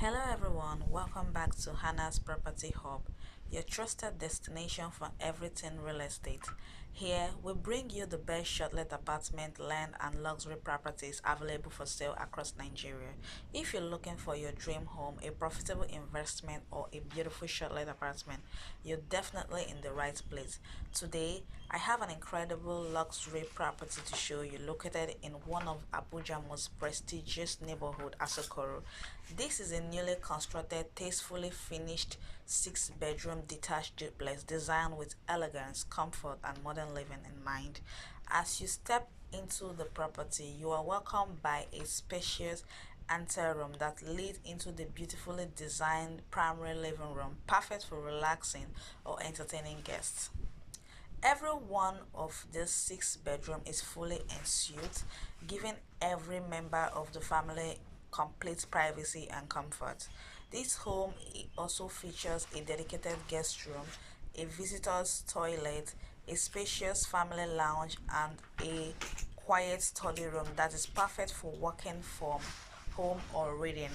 Hello everyone, welcome back to Hannah's Property Hub, your trusted destination for everything real estate. Here, we bring you the best shortlet apartment, land, and luxury properties available for sale across Nigeria. If you're looking for your dream home, a profitable investment, or a beautiful shortlet apartment, you're definitely in the right place. Today, I have an incredible luxury property to show you located in one of Abuja's most prestigious neighborhood, Asokoro. This is a newly constructed, tastefully finished six-bedroom detached duplex designed with elegance, comfort, and modern living in mind. As you step into the property, you are welcomed by a spacious anteroom that leads into the beautifully designed primary living room, perfect for relaxing or entertaining guests. Every one of these six bedrooms is fully ensuite, giving every member of the family complete privacy and comfort. This home also features a dedicated guest room, a visitor's toilet, a spacious family lounge, and a quiet study room that is perfect for working from home or reading.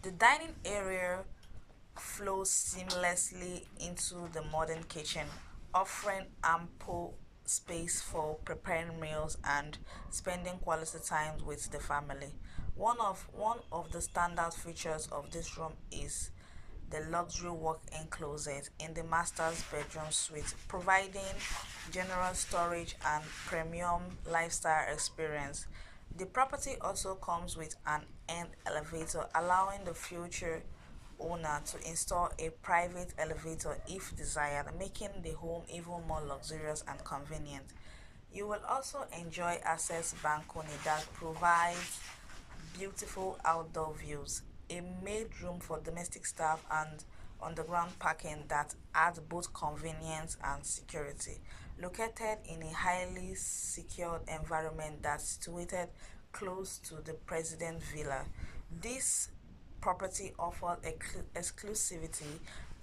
The dining area flows seamlessly into the modern kitchen, offering ample space for preparing meals and spending quality time with the family. One of the standout features of this room is the luxury walk-in closet in the master's bedroom suite, providing generous storage and premium lifestyle experience. The property also comes with an end elevator, allowing the future owner to install a private elevator if desired, making the home even more luxurious and convenient. You will also enjoy access balcony that provides beautiful outdoor views, a made room for domestic staff, and underground parking that adds both convenience and security. Located in a highly secured environment that's situated close to the President Villa, this property offers exclusivity,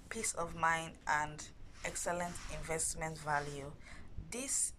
peace of mind, and excellent investment value. This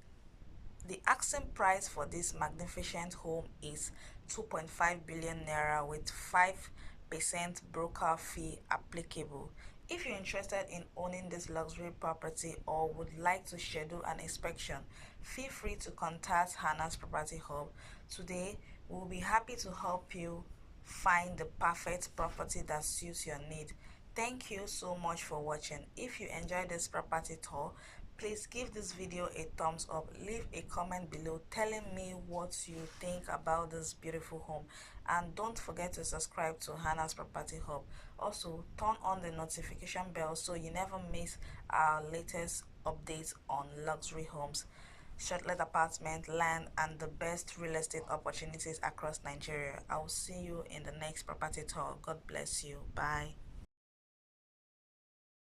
the asking price for this magnificent home is 2.5 billion naira with 5% broker fee applicable. If you're interested in owning this luxury property or would like to schedule an inspection, feel free to contact Hannah's Property Hub. Today, we'll be happy to help you find the perfect property that suits your need. Thank you so much for watching. If you enjoyed this property tour, please give this video a thumbs up. Leave a comment below telling me what you think about this beautiful home. And don't forget to subscribe to Hannah's Property Hub. Also, turn on the notification bell so you never miss our latest updates on luxury homes, shortlet apartment, land, and the best real estate opportunities across Nigeria. I will see you in the next property tour. God bless you. Bye.